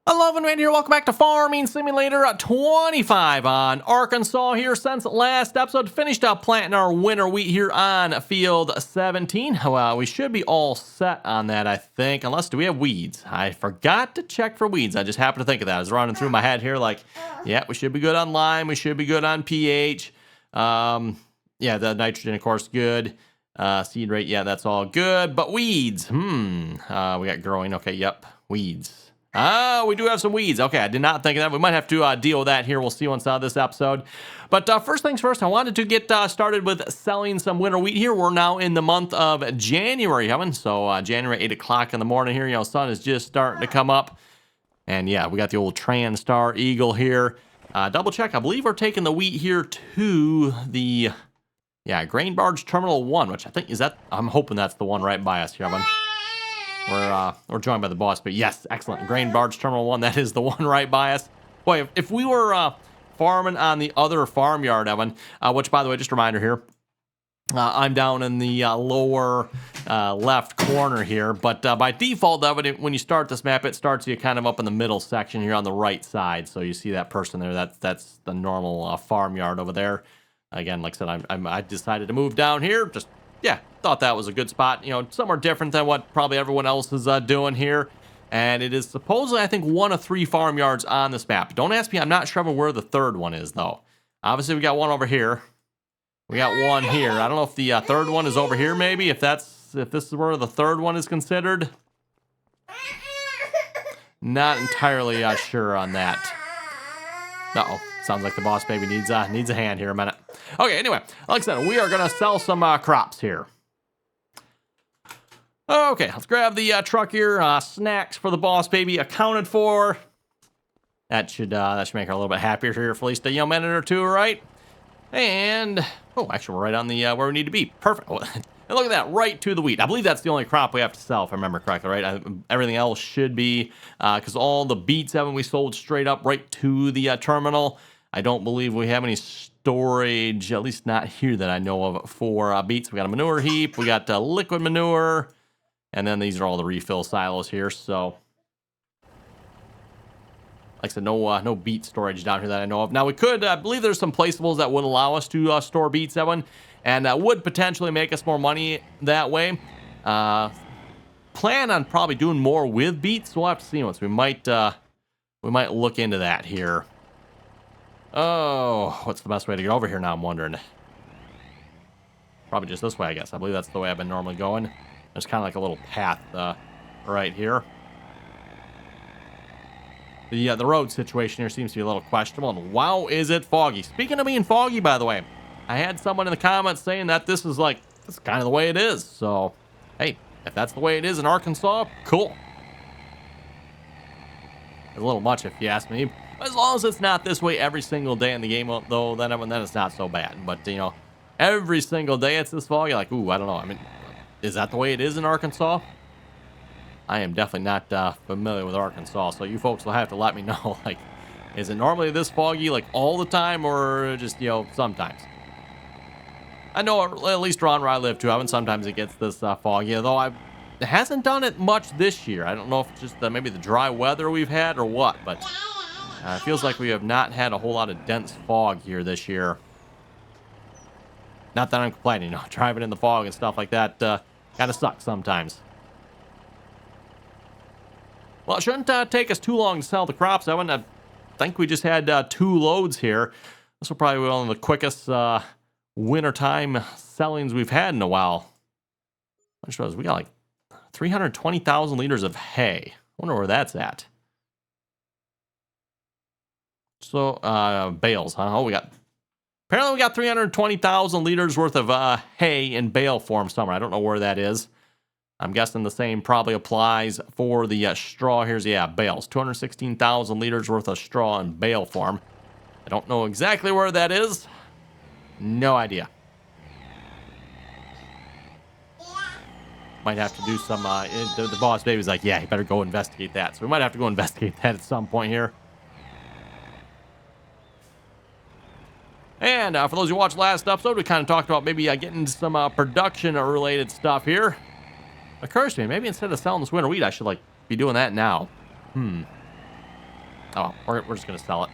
Hello, everyone here. Welcome back to Farming Simulator 25 on Arkansas here. Since last episode, finished up planting our winter wheat here on field 17. Well, we should be all set on that, I think, unless do we have weeds? I forgot to check for weeds. I just happened to think of that. I was running through my head here like, yeah, we should be good on lime. We should be good on pH. Yeah, the nitrogen, of course, good. Seed rate, yeah, that's all good. But weeds, we got growing. Okay, yep, weeds. We do have some weeds. Okay, I did not think of that. We might have to deal with that here. We'll see once this episode. But first things first, I wanted to get started with selling some winter wheat here. We're now in the month of January, so January, 8 o'clock in the morning here. You know, sun is just starting to come up. And yeah, we got the old TranStar Eagle here. Double check. I believe we're taking the wheat here to the, Grain Barge Terminal 1, which I think is that, I'm hoping that's the one right by us here. We're joined by the boss, but yes, excellent. Grain Barge Terminal 1, that is the one right by us. Boy, if we were farming on the other farmyard, Evan, which, by the way, just a reminder here, I'm down in the lower left corner here, but by default, Evan, when you start this map, it starts you kind of up in the middle section here on the right side. So you see that person there, that's the normal farmyard over there. Again, like I said, I decided to move down here, just thought that was a good spot. You know, somewhere different than what probably everyone else is doing here. And it is supposedly, I think, one of 3 farmyards on this map. Don't ask me, I'm not sure where the third one is, though. Obviously, we got one over here. We got one here. I don't know if the third one is over here, maybe, if this is where the third one is considered. Not entirely sure on that. Uh-oh. Sounds like the boss baby needs a hand here a minute. Okay, anyway, like I said, we are going to sell some crops here. Okay, let's grab the truck here. Snacks for the boss baby accounted for. That should make her a little bit happier here for at least a minute or two, right? And, oh, actually, we're right on the where we need to be. Perfect. And look at that, right to the wheat. I believe that's the only crop we have to sell, if I remember correctly, right? Everything else should be, because all the beets haven't we sold straight up right to the terminal. I don't believe we have any storage, at least not here that I know of, for beets. We got a manure heap, we got liquid manure, and then these are all the refill silos here. So, like I said, no beet storage down here that I know of. Now, we could, I believe there's some placeables that would allow us to store beets, that one, and would potentially make us more money that way. Plan on probably doing more with beets. We'll have to see once. We might look into that here. Oh, what's the best way to get over here now, I'm wondering. Probably just this way, I guess. I believe that's the way I've been normally going. There's kind of like a little path right here. The road situation here seems to be a little questionable, and wow, is it foggy. Speaking of being foggy, by the way, I had someone in the comments saying that this is kind of the way it is. So, hey, if that's the way it is in Arkansas, cool. It's a little much if you ask me. As long as it's not this way every single day in the game, though, then it's not so bad. But, every single day it's this foggy, like, ooh, I don't know. I mean, is that the way it is in Arkansas? I am definitely not familiar with Arkansas, so you folks will have to let me know, is it normally this foggy, all the time, or just, sometimes? I know at least around where I live, too, sometimes it gets this foggy, though it hasn't done it much this year. I don't know if it's just maybe the dry weather we've had or what, but it feels like we have not had a whole lot of dense fog here this year. Not that I'm complaining, driving in the fog and stuff like that kind of sucks sometimes. Well, it shouldn't take us too long to sell the crops. I think we just had 2 loads here. This will probably be one of the quickest wintertime sellings we've had in a while. What shows? We got 320,000 liters of hay. I wonder where that's at. So, bales, huh? Oh, apparently we got 320,000 liters worth of hay in bale form somewhere. I don't know where that is. I'm guessing the same probably applies for the straw. Here's, bales. 216,000 liters worth of straw in bale form. I don't know exactly where that is. No idea. Might have to do some, the boss baby's like, yeah, you better go investigate that. So we might have to go investigate that at some point here. And for those who watched last episode, we kind of talked about maybe getting some production-related stuff here. Occurs to me, maybe instead of selling this winter wheat, I should be doing that now. Oh, we're just going to sell it.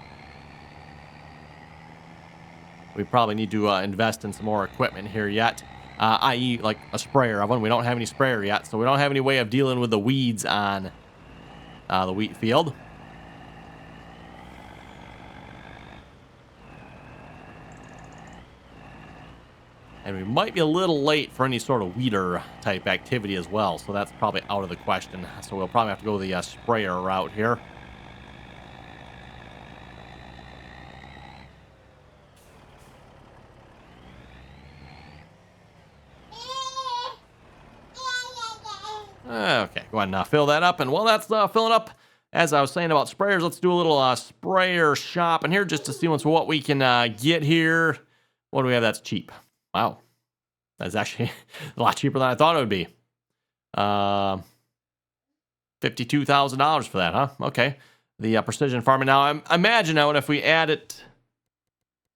We probably need to invest in some more equipment here yet, i.e. like a sprayer oven. We don't have any sprayer yet, so we don't have any way of dealing with the weeds on the wheat field. And we might be a little late for any sort of weeder type activity as well, so that's probably out of the question. So we'll probably have to go the sprayer route here. Okay, go ahead and fill that up. And while that's filling up, as I was saying about sprayers, let's do a little sprayer shopping here just to see what we can get here. What do we have that's cheap? Wow. That's actually a lot cheaper than I thought it would be. $52,000 for that, huh? Okay. The precision farming. Now, I imagine now if we add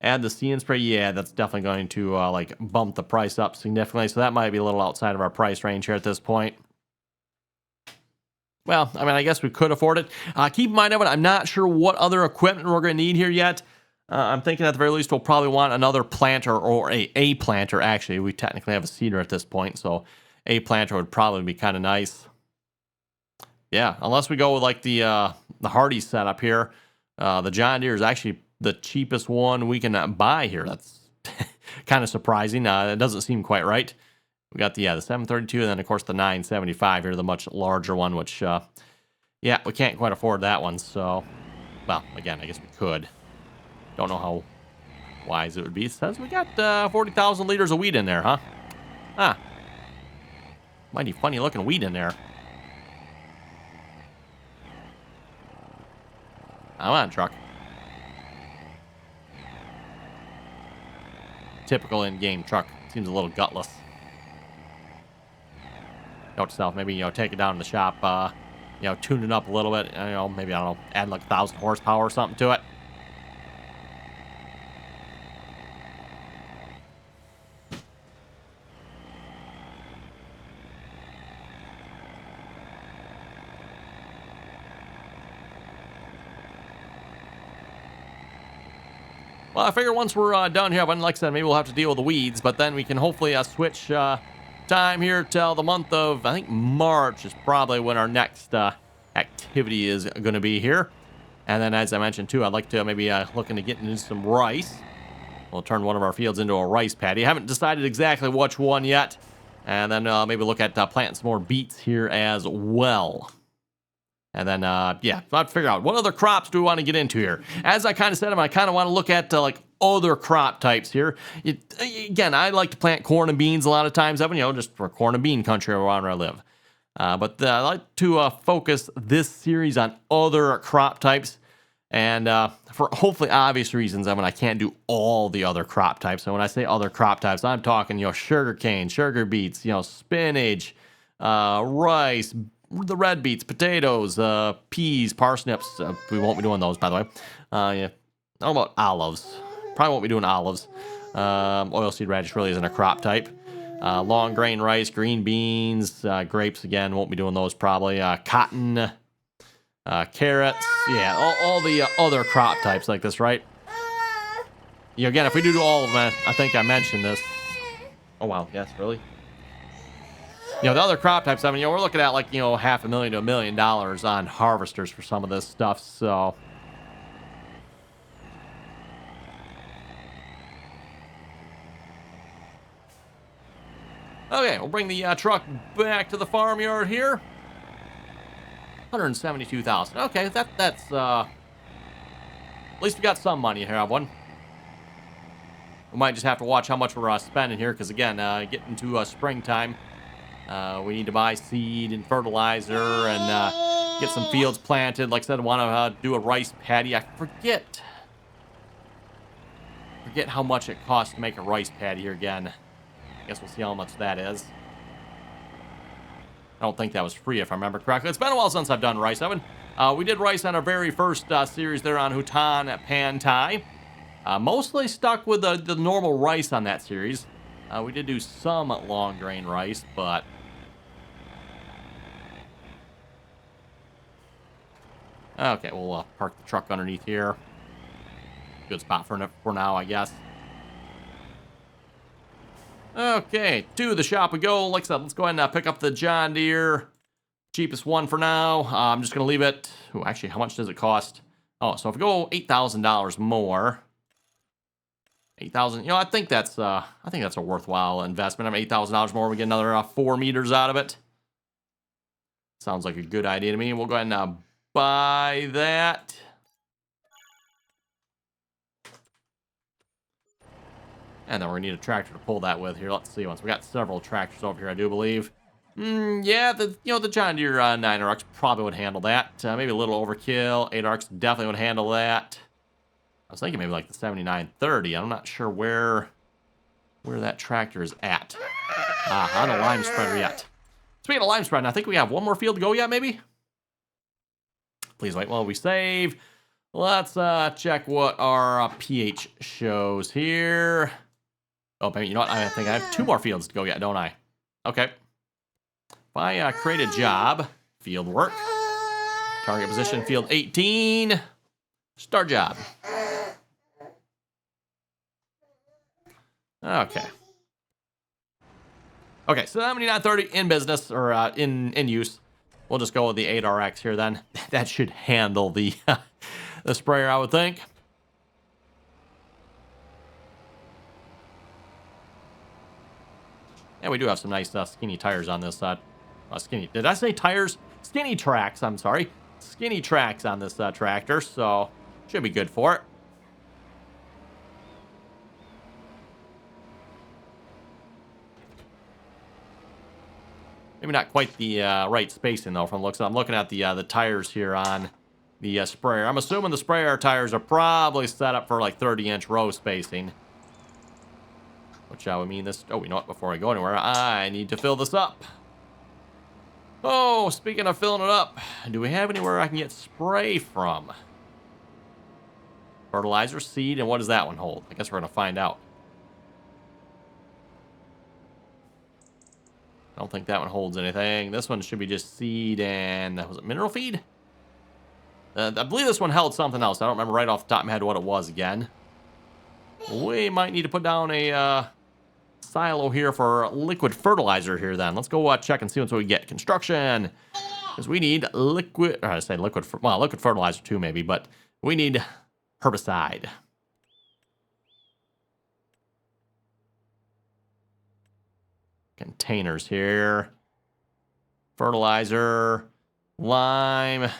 the See and Spray, yeah, that's definitely going to like bump the price up significantly. So that might be a little outside of our price range here at this point. Well, I mean, I guess we could afford it. Keep in mind, Evan, I'm not sure what other equipment we're going to need here yet. I'm thinking at the very least we'll probably want another planter or a planter. Actually, we technically have a seeder at this point, so a planter would probably be kind of nice. Yeah, unless we go with like the Hardy setup here. The John Deere is actually the cheapest one we can buy here. That's kind of surprising. It doesn't seem quite right. We got the 732 and then, of course, the 975 here, the much larger one, which, yeah, we can't quite afford that one. So, well, again, I guess we could. Don't know how wise it would be. It says we got 40,000 liters of wheat in there, huh? Ah. Mighty funny looking wheat in there. Come on, truck. Typical in-game truck. Seems a little gutless. Note to self, maybe, take it down to the shop, tune it up a little bit, maybe, I don't know, add like 1,000 horsepower or something to it. Well, I figure once we're done here, but like I said, maybe we'll have to deal with the weeds, but then we can hopefully switch time here till the month of, I think, March is probably when our next activity is going to be here. And then, as I mentioned, too, I'd like to maybe looking to get into some rice. We'll turn one of our fields into a rice paddy. I haven't decided exactly which one yet. And then maybe look at planting some more beets here as well. And then, yeah, I'll figure out what other crops do we want to get into here. As I kind of said, I kind of want to look at like other crop types here. Again, I like to plant corn and beans a lot of times, just for corn and bean country around where I live. But I like to focus this series on other crop types. And for hopefully obvious reasons, I can't do all the other crop types. So when I say other crop types, I'm talking, sugar cane, sugar beets, spinach, rice, the red beets, potatoes, peas, parsnips. We won't be doing those, by the way. Yeah. How about olives? Probably won't be doing olives. Oilseed radish really isn't a crop type. Long grain rice, green beans, grapes, again, won't be doing those probably. Cotton, carrots. Yeah, all the other crop types like this, right? Again, if we do all of them, I think I mentioned this. Oh, wow. Yes, really? The other crop types, we're looking at like, $500,000 to $1 million on harvesters for some of this stuff, so. Okay, we'll bring the truck back to the farmyard here. 172,000. Okay, that's at least we got some money here, one. We might just have to watch how much we're spending here, because again, getting to springtime. We need to buy seed and fertilizer and get some fields planted. Like I said, I want to do a rice paddy. I forget how much it costs to make a rice paddy here again. I guess we'll see how much that is. I don't think that was free, if I remember correctly. It's been a while since I've done rice, Evan. We did rice on our very first series there on Hutan at Pantai. Mostly stuck with the normal rice on that series. We did do some long grain rice, but Okay, we'll park the truck underneath here. Good spot for now, I guess. Okay, to the shop we go. Like I said, let's go ahead and pick up the John Deere. Cheapest one for now. I'm just going to leave it. Ooh, actually, how much does it cost? Oh, so if we go $8,000 more. 8,000. You know, I think that's a worthwhile investment. I mean, $8,000 more, we get another 4 meters out of it. Sounds like a good idea to me. We'll go ahead and buy that. And then we're gonna need a tractor to pull that with here. Let's see. Once we got several tractors over here, I do believe. Yeah, the John Deere 9RX probably would handle that. Maybe a little overkill. 8RX definitely would handle that. I was thinking maybe like the 7930. I'm not sure where that tractor is at. On a lime spreader yet. Speaking of lime spreading, I think we have one more field to go yet, maybe? Please wait while we save. Let's check what our pH shows here. Oh, maybe, you know what? I think I have 2 more fields to go yet, don't I? Okay. If I create a job, field work, target position, field 18, start job. Okay. Okay, so 7930 in business, or in use. We'll just go with the 8RX here then. That should handle the the sprayer, I would think. Yeah, we do have some nice skinny tires on this. Did I say tires? Skinny tracks, I'm sorry. Skinny tracks on this tractor, so should be good for it. Maybe not quite the right spacing, though, from looks. I'm looking at the tires here on the sprayer. I'm assuming the sprayer tires are probably set up for like 30-inch row spacing. Which would mean this... Oh, you know what? Before I go anywhere, I need to fill this up. Oh, speaking of filling it up, do we have anywhere I can get spray from? Fertilizer, seed, and what does that one hold? I guess we're going to find out. I don't think that one holds anything. This one should be just seed and... Was it mineral feed? I believe this one held something else. I don't remember right off the top of my head what it was again. We might need to put down a silo here for liquid fertilizer here then. Let's go check and see what we get. Construction. Because we need liquid... Or I say liquid... Well, liquid fertilizer too maybe, but we need herbicide. Containers here. Fertilizer. Lime.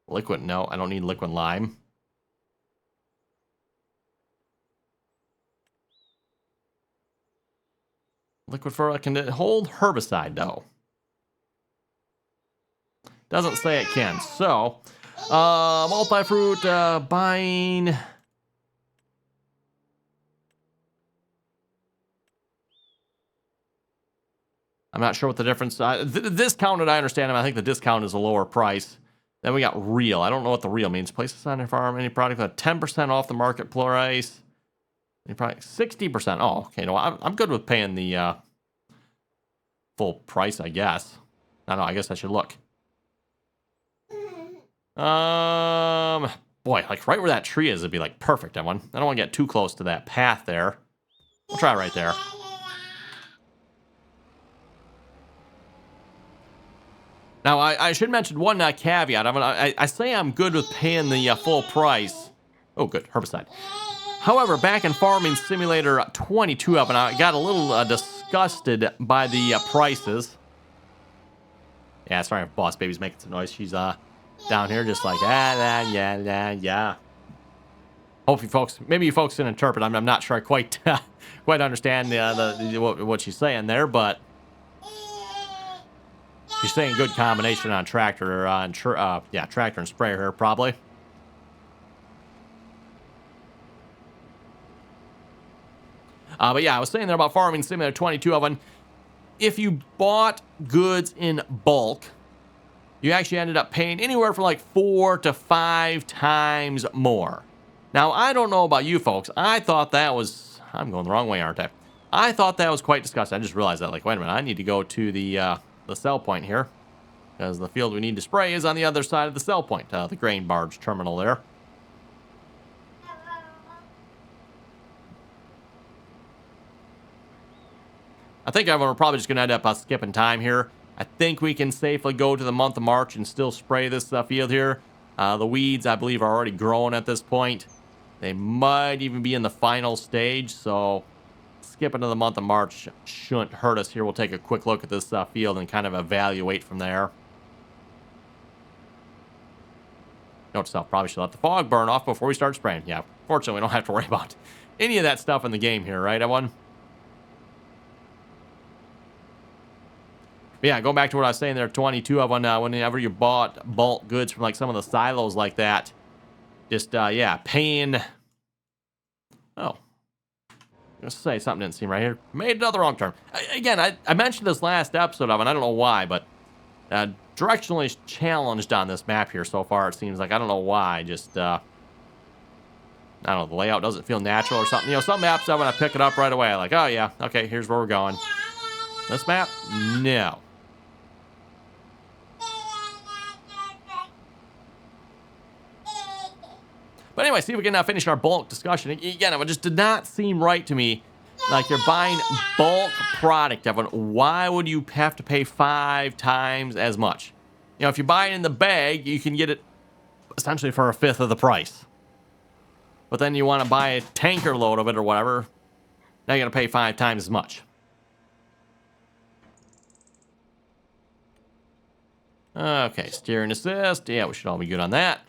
Liquid, no, I don't need liquid lime. Liquid fertilizer, can it hold herbicide though? Doesn't say it can. So, multi-fruit, buying. I'm not sure what the difference. The discounted, I understand. I think the discount is a lower price. Then we got real. I don't know what the real means. Places on your farm any product at 10% off the market price. Any product 60%. Oh, okay. No, I'm good with paying the full price, I guess. I don't know. I guess I should look. Boy, like right where that tree is, it'd be like perfect. I don't want to get too close to that path there. We'll try right there. Now, I should mention one caveat. I say I'm good with paying the full price. Oh, good. Herbicide. However, back in Farming Simulator 22 up, and I got a little disgusted by the prices. Yeah, sorry if Boss Baby's making some noise. She's down here just like, yeah. Hopefully, maybe you folks can interpret. I'm not sure I quite understand what she's saying there, but... She's saying good combination on tractor, tractor and sprayer here, probably. But yeah, I was saying there about Farming Simulator 22 of one. If you bought goods in bulk, you actually ended up paying anywhere from like 4 to 5 times more. Now, I don't know about you folks. I thought that was... I'm going the wrong way, aren't I? I thought that was quite disgusting. I just realized that, like, wait a minute, I need to go to the sell point here. because the field we need to spray is on the other side of the sell point, the grain barge terminal there. I think we're probably just going to end up skipping time here. I think we can safely go to the month of March and still spray this field here. The weeds, I believe, are already growing at this point. They might even be in the final stage, so skipping to the month of March shouldn't hurt us here. We'll take a quick look at this field and kind of evaluate from there. Note to self, probably should let the fog burn off before we start spraying. Yeah, fortunately, we don't have to worry about any of that stuff in the game here, right, everyone? But yeah, going back to what I was saying there, 22 of one, whenever you bought bulk goods from like some of the silos like that, just, yeah, paying, oh, let's say something didn't seem right here. Made another wrong turn. Again, I mentioned this last episode of it, I don't know why, but directionally challenged on this map here so far, it seems like. I don't know why, just, I don't know, the layout doesn't feel natural or something. You know, some maps, when I pick it up right away, I'm like, oh yeah, okay, here's where we're going. This map, no. But anyway, see if we can finish our bulk discussion. Again, it just did not seem right to me. Like, you're buying bulk product, everyone. Why would you have to pay 5 times as much? You know, if you buy it in the bag, you can get it essentially for 1/5 of the price. But then you want to buy a tanker load of it or whatever. Now you're going to pay 5 times as much. Okay, steering assist. Yeah, we should all be good on that.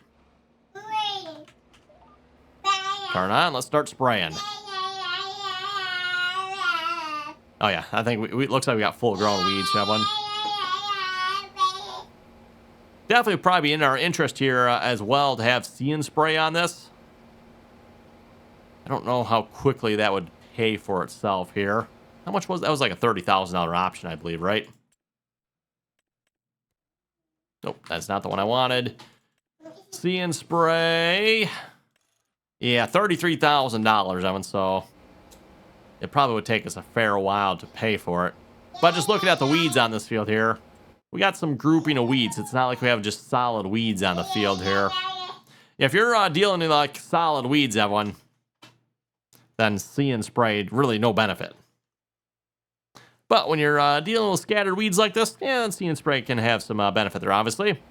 Turn on. Let's start spraying. Oh, yeah. I think it looks like we got full-grown weeds, that one. Definitely probably in our interest here as well to have See and Spray on this. I don't know how quickly that would pay for itself here. How much was that? That was like a $30,000 option, I believe, right? Nope, that's not the one I wanted. See and Spray. Yeah, $33,000, Evan, so it probably would take us a fair while to pay for it. But just looking at the weeds on this field here, we got some grouping of weeds. It's not like we have just solid weeds on the field here. If you're dealing with like solid weeds, Evan, then See and Spray, really no benefit. But when you're dealing with scattered weeds like this, yeah, See and Spray can have some benefit there, obviously.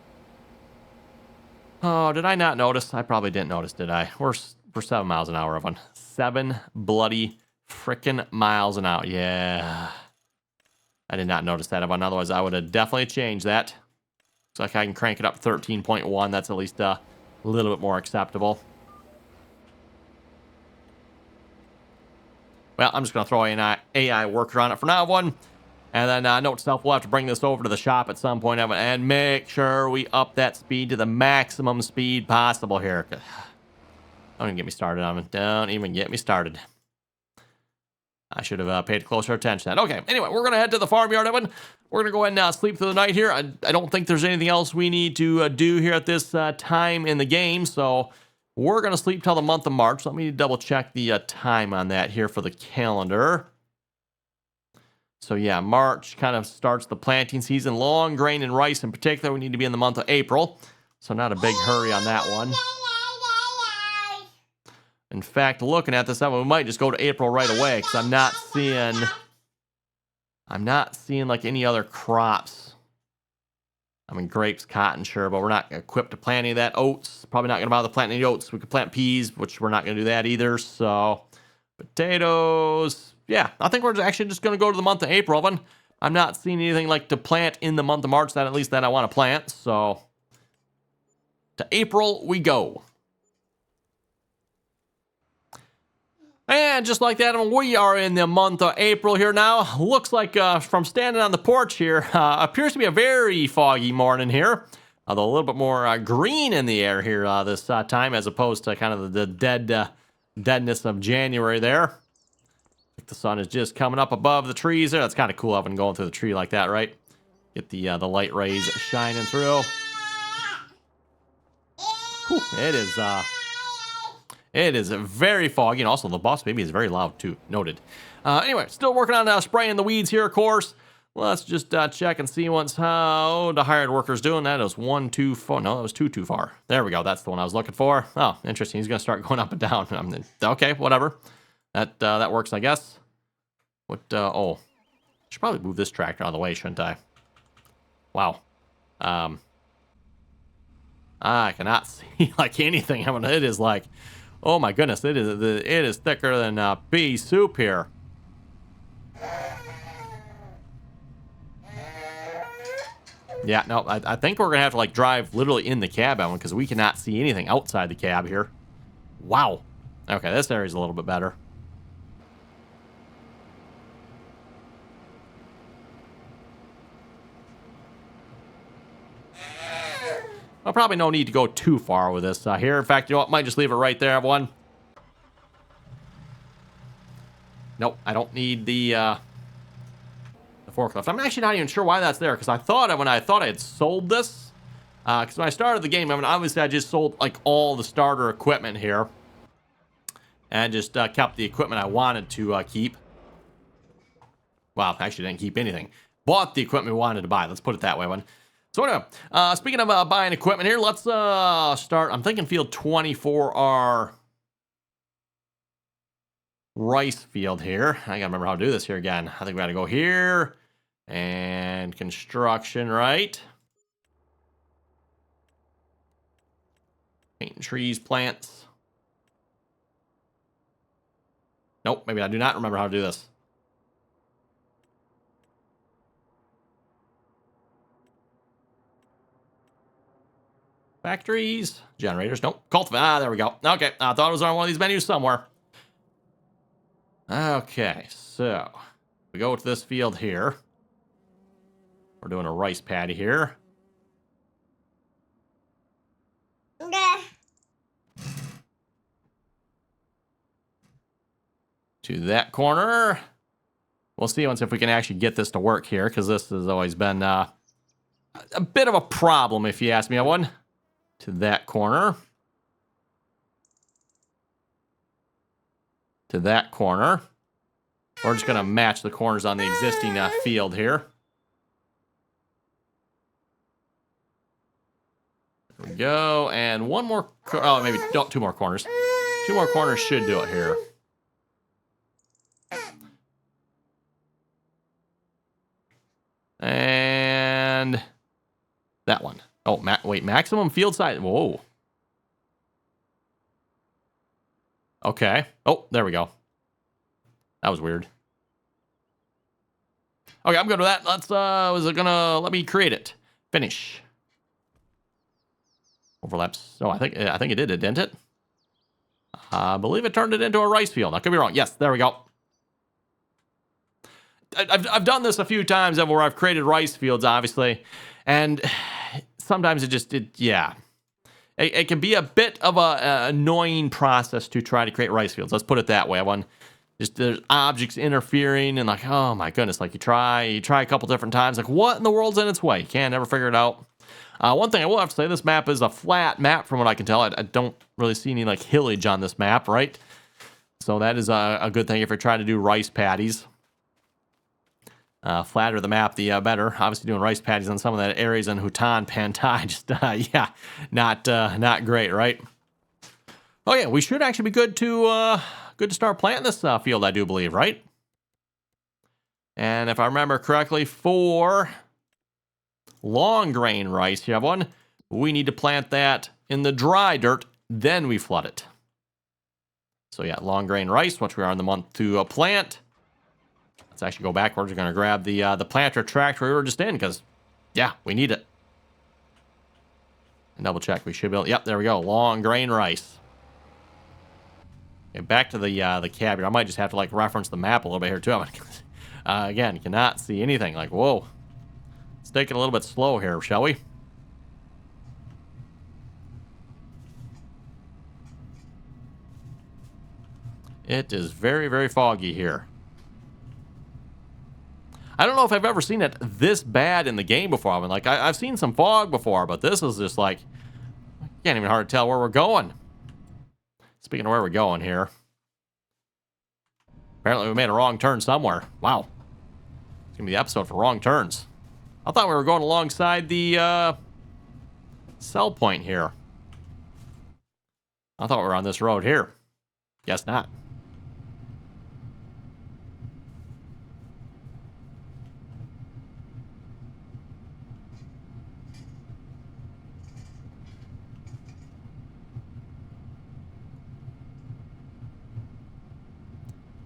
Oh, did I not notice? I probably didn't notice, did I? We're 7 miles an hour, everyone. 7 bloody frickin' miles an hour. Yeah. I did not notice that, everyone. Otherwise, I would have definitely changed that. Looks like I can crank it up to 13.1. That's at least a little bit more acceptable. Well, I'm just going to throw an AI worker on it for now, everyone. And then note to self, we'll have to bring this over to the shop at some point, Evan, and make sure we up that speed to the maximum speed possible here. Don't even get me started on it. Don't even get me started. I should have paid closer attention to that. Okay, anyway, we're going to head to the farmyard, Evan. We're going to go ahead and sleep through the night here. I don't think there's anything else we need to do here at this time in the game, so we're going to sleep till the month of March. Let me double check the time on that here for the calendar. So yeah, March kind of starts the planting season. Long grain and rice in particular, we need to be in the month of April. So not a big hurry on that one. In fact, looking at this, we might just go to April right away because I'm not seeing like any other crops. I mean, grapes, cotton, sure, but we're not equipped to plant any of that. Oats, probably not going to bother planting any oats. We could plant peas, which we're not going to do that either. So potatoes. Yeah, I think we're actually just going to go to the month of April, Evan. I'm not seeing anything like to plant in the month of March that at least that I want to plant. So to April we go. And just like that, we are in the month of April here now. Looks like from standing on the porch here, appears to be a very foggy morning here. Although a little bit more green in the air here this time as opposed to kind of the deadness of January there. The sun is just coming up above the trees there. That's kind of cool, Evan, going through the tree like that, right? Get the light rays shining through. Whew, it is very foggy, and also the boss baby is very loud too. Noted. Anyway, still working on spraying the weeds here, of course. Let's just check and see once how the hired worker's doing. That is 1 too far. No, that was 2 too far. There we go. That's the one I was looking for. Oh, interesting. He's going to start going up and down. Okay, whatever. That works, I guess. What? Oh, I should probably move this tractor out of the way, shouldn't I? Wow. I cannot see like anything. I mean, it is like, oh my goodness, it is thicker than pea soup here. Yeah, no, I think we're gonna have to like drive literally in the cab on one because we cannot see anything outside the cab here. Wow. Okay, this area's a little bit better. Well, probably no need to go too far with this here. In fact, you know what? Might just leave it right there, everyone. Nope, I don't need the forklift. I'm actually not even sure why that's there, because I thought when I had sold this, because when I started the game, I mean, obviously I just sold like all the starter equipment here, and just kept the equipment I wanted to keep. Well, actually didn't keep anything. Bought the equipment we wanted to buy. Let's put it that way, one. So anyway, speaking of buying equipment here, let's start. I'm thinking field 20 for our rice field here. I gotta remember how to do this here again. I think we gotta go here. And construction, right? Painting trees, plants. Nope, maybe I do not remember how to do this. Factories, generators, nope. Cultivate, there we go. Okay, I thought it was on one of these menus somewhere. Okay, so we go to this field here. We're doing a rice paddy here. To that corner. We'll see once if we can actually get this to work here, because this has always been a bit of a problem, if you ask me, everyone. To that corner. To that corner. We're just going to match the corners on the existing field here. There we go. And one more. Oh, maybe no, 2 more corners. 2 more corners should do it here. And that one. Oh, wait, maximum field size. Whoa. Okay. Oh, there we go. That was weird. Okay, I'm good with that. Let's, was it gonna let me create it? Finish. Overlaps. Oh, I think it did, didn't it? I believe it turned it into a rice field. I could be wrong. Yes, there we go. I've done this a few times where I've created rice fields, obviously, and sometimes yeah. It can be a bit of a annoying process to try to create rice fields. Let's put it that way. There's objects interfering, and like, oh my goodness, like you try a couple different times, like what in the world's in its way? You can't ever figure it out. One thing I will have to say, this map is a flat map from what I can tell. I don't really see any like hillage on this map, right? So that is a good thing if you're trying to do rice paddies. Flatter the map, the better. Obviously, doing rice paddies on some of that areas in Hutan, Pantai, just yeah, not great, right? Oh yeah, we should actually be good to start planting this field, I do believe, right? And if I remember correctly, for long grain rice, you have one. We need to plant that in the dry dirt, then we flood it. So yeah, long grain rice, which we are in the month to plant. Let's actually go backwards. We're going to grab the planter tractor we were just in because, yeah, we need it. And double check. We should be able. Yep, there we go. Long grain rice. Okay, back to the cab here. I might just have to like reference the map a little bit here too. Again, you cannot see anything. Like, whoa. Let's take it a little bit slow here, shall we? It is very, very foggy here. I don't know if I've ever seen it this bad in the game before. I mean, like, I've seen some fog before, but this is just like, can't even hard to tell where we're going. Speaking of where we're going here. Apparently we made a wrong turn somewhere. Wow. It's gonna be the episode for wrong turns. I thought we were going alongside the cell point here. I thought we were on this road here. Guess not.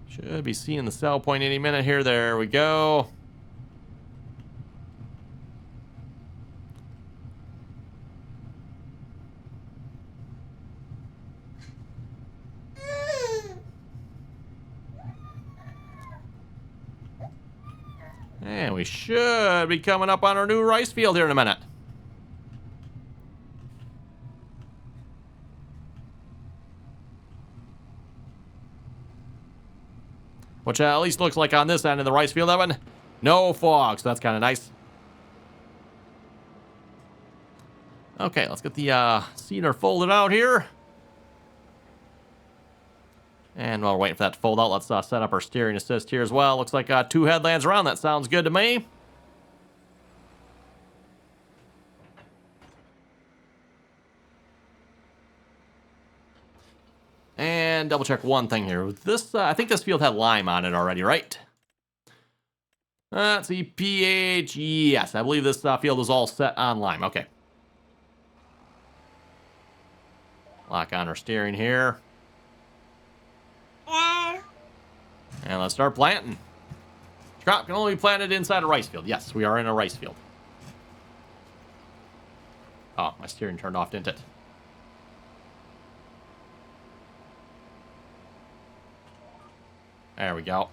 Should be seeing the cell point any minute here. There we go. And we should be coming up on our new rice field here in a minute. Which at least looks like on this end of the rice field, Evan, no fog, so that's kind of nice. Okay, let's get the seeder folded out here. And while we're waiting for that to fold out, let's set up our steering assist here as well. Looks like 2 headlands around. That sounds good to me. And double check one thing here. This, I think this field had lime on it already, right? Let's see, pH. Yes, I believe this field is all set on lime. Okay. Lock on our steering here. And let's start planting. Crop can only be planted inside a rice field. Yes, we are in a rice field. Oh, my steering turned off, didn't it? There we go.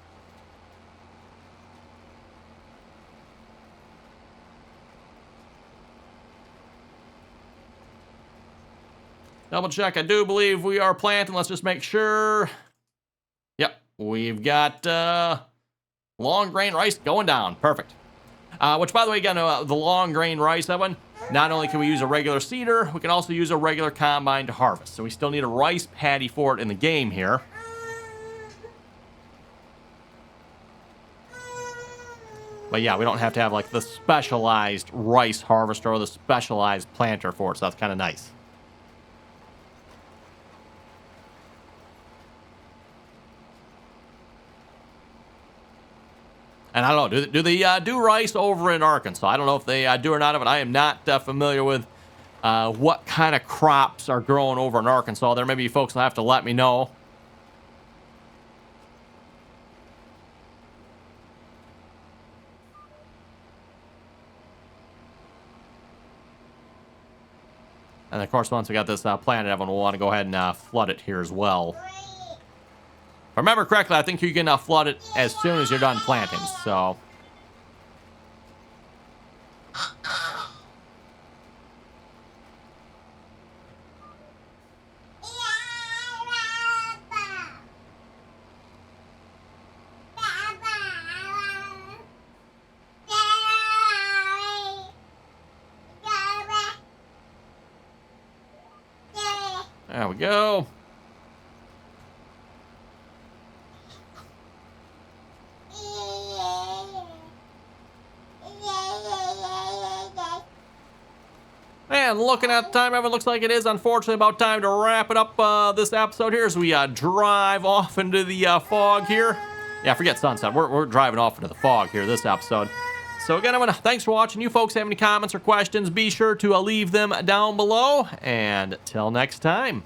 Double check. I do believe we are planting. Let's just make sure. Yep, we've got long grain rice going down. Perfect. Which, by the way, again, the long grain rice, that one, not only can we use a regular seeder, we can also use a regular combine to harvest. So we still need a rice paddy for it in the game here. But yeah, we don't have to have like the specialized rice harvester or the specialized planter for it, so that's kind of nice. And I don't know, do they do rice over in Arkansas? I don't know if they do or not, but I am not familiar with what kind of crops are growing over in Arkansas. There may be folks will have to let me know. And of course, once we got this planted, everyone will want to go ahead and flood it here as well. If I remember correctly, I think you can flood it as soon as you're done planting, so. There we go. And looking at the time, Evan, looks like it is unfortunately about time to wrap it up this episode here as we drive off into the fog here. Yeah, forget sunset. We're driving off into the fog here this episode. So again, everyone, thanks for watching. You folks have any comments or questions, be sure to leave them down below. And till next time.